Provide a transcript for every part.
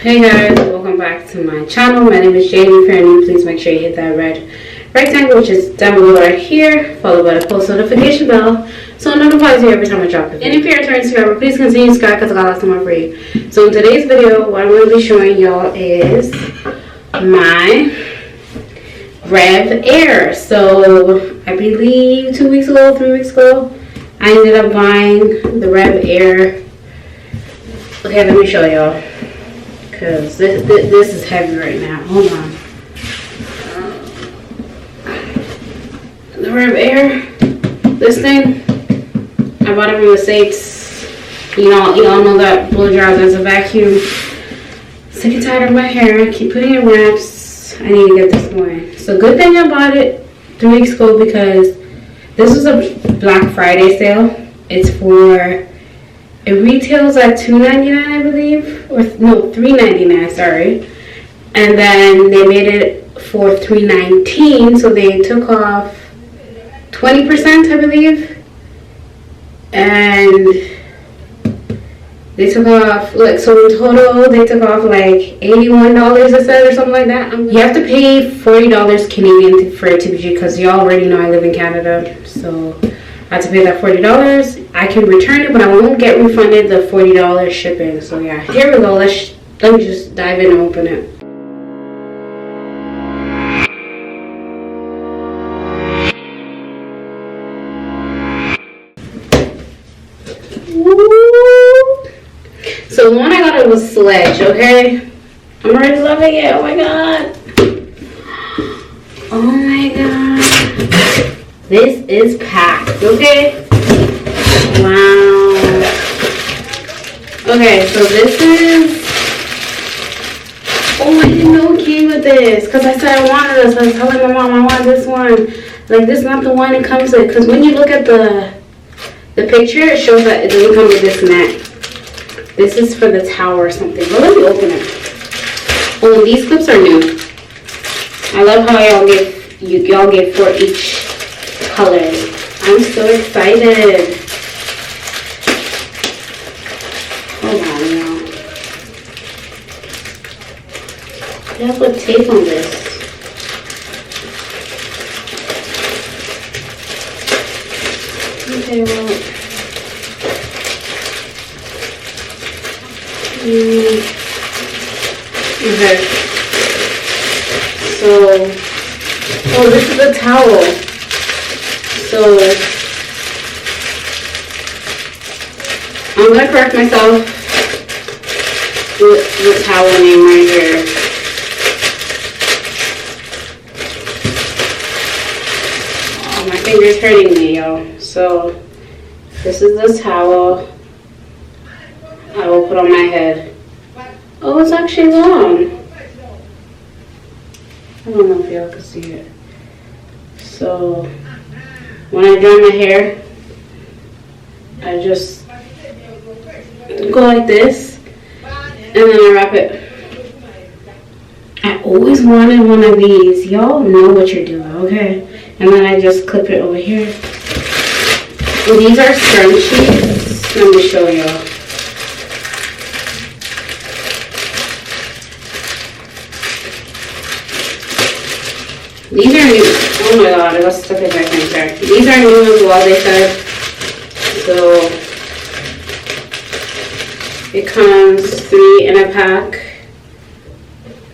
Hey guys, welcome back to my channel. My name is Jamie. If you're new, please make sure you hit that red rectangle, which is down below right here, followed by the post notification bell, so it notifies you every time I drop a video. And if you're a returning subscriber, please continue to subscribe because I got lots more for you. So in today's video, what I'm going to be showing y'all is my REVAIR. So I believe 2 weeks ago, 3 weeks ago, I ended up buying the REVAIR. Okay, let me show y'all. Because this is heavy right now. Hold on. The REVAIR, this thing, I bought it from the States. Y'all know that blow dries as a vacuum. Sick and tired of my hair. I keep putting in wraps. I need to get this going. So good thing I bought it 3 weeks ago because this was a Black Friday sale. It's for... It retails at $2.99, I believe, or no, $3.99. Sorry, and then they made it for $3.19, so they took off 20%, I believe, and they took off so in total they took off like $81 a set or something like that. You have to pay $40 Canadian for it to be, because you already know I live in Canada, so I have to pay that $40. I can return it, but I won't get refunded the $40 shipping. So yeah, here we go. Let me just dive in and open it. Woo! So the one I got, it was Sledge. Okay, I'm already loving it. Oh my god. Oh my god. This is packed, okay? Wow. Okay, so this is... Oh, I didn't know it came with this. Because I said I wanted this. I was telling my mom I want this one. Like, this is not the one it comes with. Because when you look at the picture, it shows that it doesn't come with this net. This is for the towel or something. But let me open it. Oh, these clips are new. I love how y'all get 4 each color. I'm so excited. Hold on, y'all. They have put tape on this. Okay, well. Okay. So, oh, this is a towel. So, I'm going to correct myself with the towel name right here. Oh, my finger's hurting me, y'all. So, this is the towel I will put on my head. Oh, it's actually long. I don't know if y'all can see it. So, when I dry my hair, I just go like this, and then I wrap it. I always wanted one of these. Y'all know what you're doing, okay? And then I just clip it over here. And these are scrunchies. Let me show y'all. These are new. Oh my god, I got stuck in my finger. These are new as well, they said. So it comes 3 in a pack.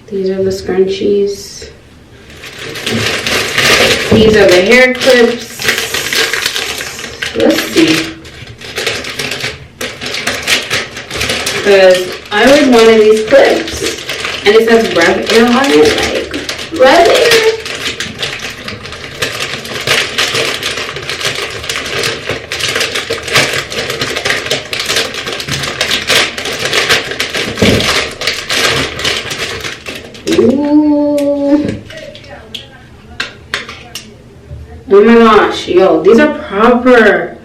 These are the scrunchies. These are the hair clips. Let's see. Because I always wanted these clips. And it says REVAIR on it. Like, REVAIR. Ooh. Oh my gosh, yo, these are proper.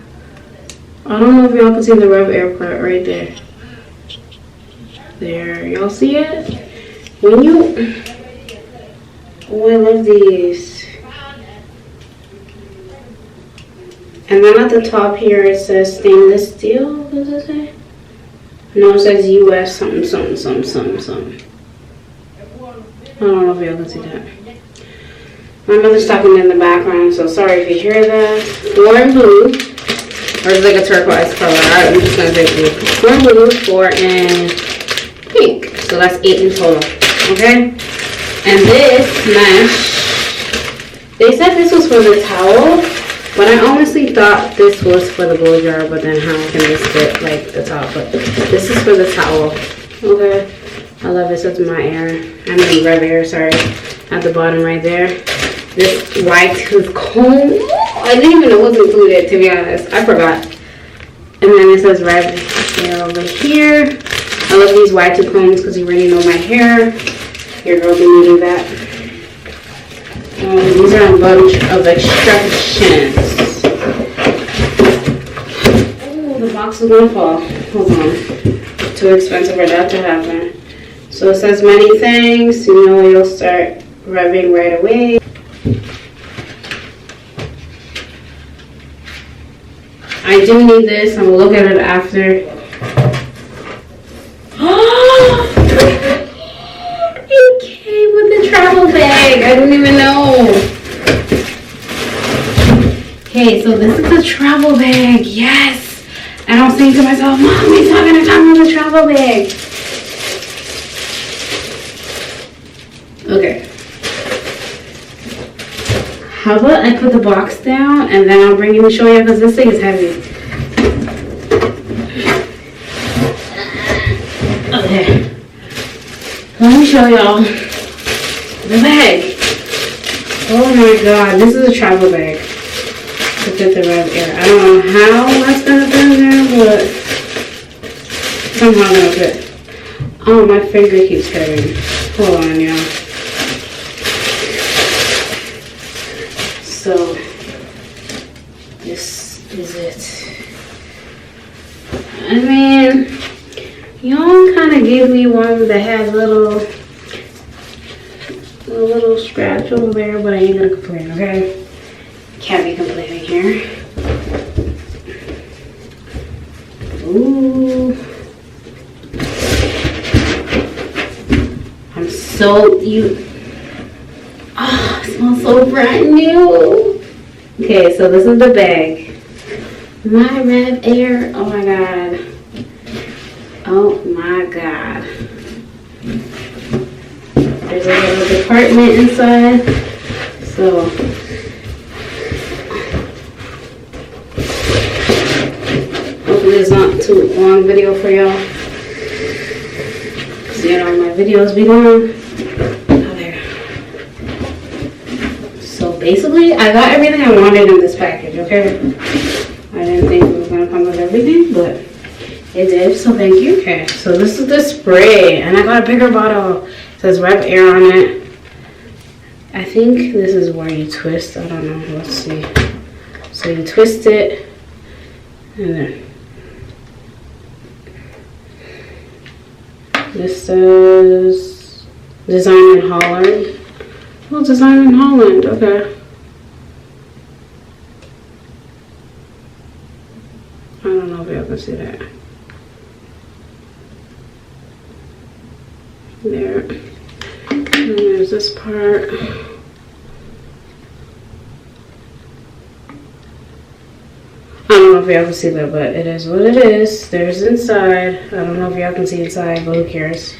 I don't know if y'all can see the REVAIR part right there. There, y'all see it? When you... Oh, I love these. And then at the top here it says stainless steel. What does it say? No, it says US something, something, something, something, something. I don't know if y'all can see that. My mother's talking in the background, so sorry if you hear that. 4 in blue, or it's like a turquoise color. I'm just gonna say blue. 4 in blue, 4 in pink. So that's 8 in total. Okay? And this mesh, they said this was for the towel, but I honestly thought this was for the blow dryer, but then how can this fit like the top? But this is for the towel. Okay? I love it. So it's my air. I mean REVAIR, sorry. At the bottom right there. This wide tooth comb. I didn't even know it was included, to be honest. I forgot. And then it says REVAIR over here. I love these wide tooth combs because you already know my hair. Your girl be needing that. These are a bunch of extractions. Oh, the box is gonna fall. Hold on. Too expensive for that to happen. So it says many thanks. You know you'll start revving right away. I do need this. I'm gonna look at it after. It came with the travel bag. I didn't even know. Okay, so this is the travel bag. Yes. And I was thinking to myself, Mom, it's not gonna come with a travel bag. Okay. How about I put the box down and then I'll bring you and show you because this thing is heavy. Okay. Let me show y'all the bag. Oh my god, this is a travel bag to fit the REVAIR. I don't know how that's gonna fit in there, but somehow gonna fit. Oh, my finger keeps hurting. Hold on, y'all. So, this is it. I mean, y'all kind of gave me one that had a little scratch over there, but I ain't gonna complain, okay? Can't be complaining here. Ooh. I'm so, oh, it smells so brand new. Okay, so this is the bag. My REVAIR, oh my god. Oh my god. There's a little compartment inside. So hopefully it's not too long video for y'all. Cause you know my videos be long. Oh, there. So basically I got everything I wanted in this package, okay? I didn't think it was gonna come with everything, but it did, so thank you. Okay, so this is the spray, and I got a bigger bottle. It says REVAIR on it. I think this is where you twist. I don't know. Let's see. So you twist it, and then this says Design in Holland. Oh, Design in Holland. Okay. I don't know if y'all can see that. There. And there's this part. I don't know if y'all can see that, but it is what it is. There's inside. I don't know if y'all can see inside, but who cares?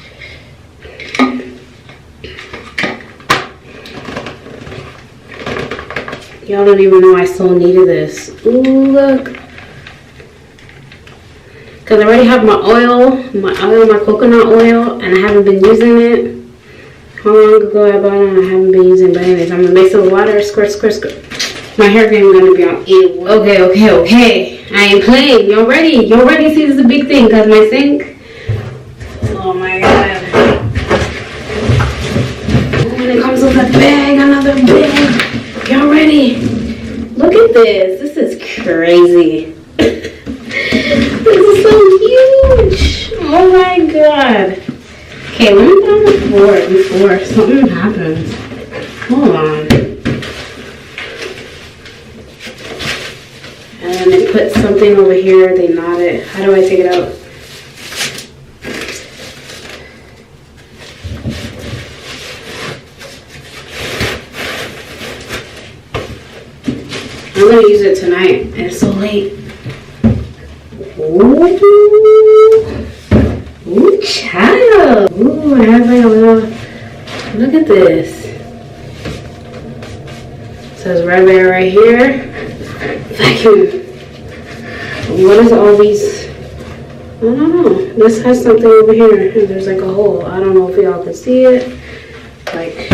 Y'all don't even know I so needed this. Ooh, look. Because I already have my coconut oil, and I haven't been using it. How long ago I bought it and I haven't been using it, but anyways, I'm going to mix it with water, squirt, squirt, squirt. My hair game is going to be on 8. Okay. I ain't playing. Y'all ready? Y'all ready to see this is a big thing, because my sink. Oh my god. And it comes with a bag, another bag. Y'all ready? Look at this. This is crazy. This is so huge. Oh my god. Okay, let me put on the floor before something happens. Hold on. And then they put something over here. They knot it. How do I take it out? I'm gonna use it tonight. It's so late. Ooh, child. Ooh, it has like a little. Look at this. It says REVAIR right here. Vacuum. What is all these? I don't know. This has something over here. And there's like a hole. I don't know if y'all can see it. Like,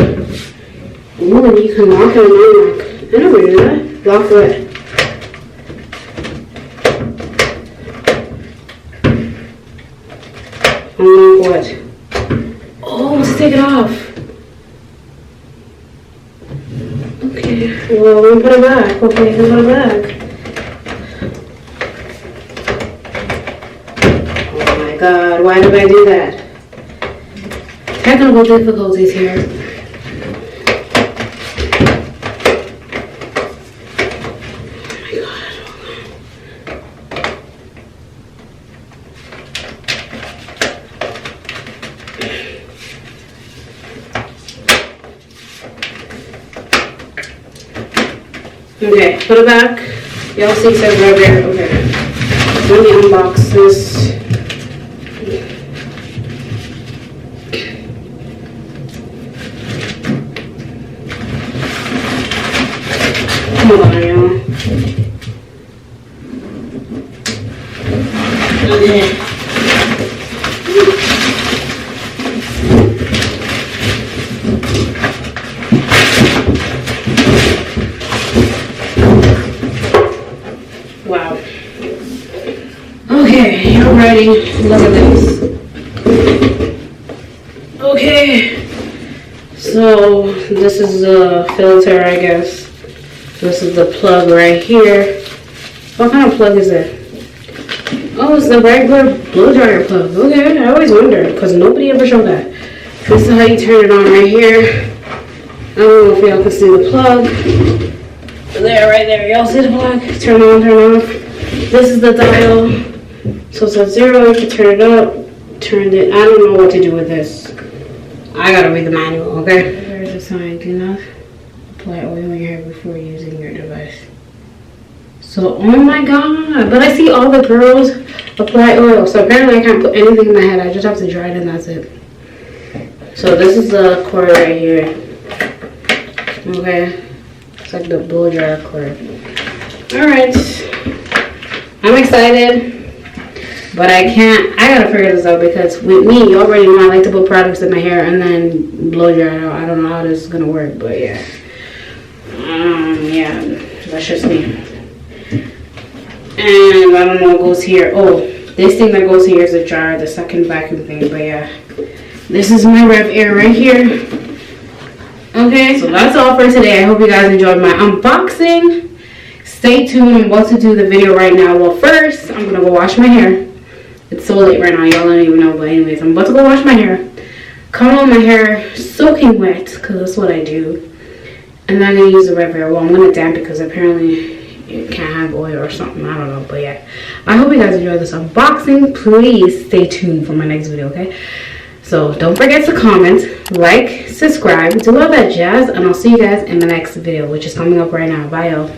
ooh, and you can lock it and unlock. I never knew that. Lock what? Unlock what? Oh, let's take it off. Okay, well, we'll put it back. Okay, we'll put it back. Oh my god, why did I do that? Technical difficulties here. Okay, put it back. Y'all see it says REVAIR. Okay. Let me unbox this. Come on, y'all. Okay. Wow. Okay, you're ready. Look at this. Okay. So this is the filter, I guess. This is the plug right here. What kind of plug is it? Oh, it's the regular blow dryer plug. Okay, I always wondered because nobody ever showed that. This is how you turn it on right here. I don't know if y'all can see the plug. There, right there. Y'all see the plug? Turn on, turn off. This is the dial. So it's at 0. You can turn it up. Turn it. I don't know what to do with this. I gotta read the manual, okay? There's a sign. Do not apply oil on your hair before using your device. So, oh my god. But I see all the girls apply oil. So apparently I can't put anything in my head. I just have to dry it and that's it. So this is the cord right here. Okay. It's like the blow dryer cord. Alright. I'm excited. But I gotta figure this out because with me, you already know I like to put products in my hair and then blow dry it out. I don't know how this is gonna work, but yeah. Yeah, that's just me. And I don't know what goes here. Oh, this thing that goes here is a jar, the second vacuum thing, but yeah. This is my REVAIR right here. Okay, so that's all for today. I hope you guys enjoyed my unboxing. Stay tuned. I'm about to do the video right now. Well, first, I'm gonna go wash my hair. It's so late right now, y'all don't even know, but anyways, I'm about to go wash my hair. Comb on my hair soaking wet, because that's what I do. And then I'm gonna use the REVAIR. Well, I'm gonna damp it because apparently it can't have oil or something. I don't know, but yeah. I hope you guys enjoyed this unboxing. Please stay tuned for my next video, okay? So don't forget to comment, like, subscribe, do all that jazz, and I'll see you guys in the next video, which is coming up right now. Bye, y'all.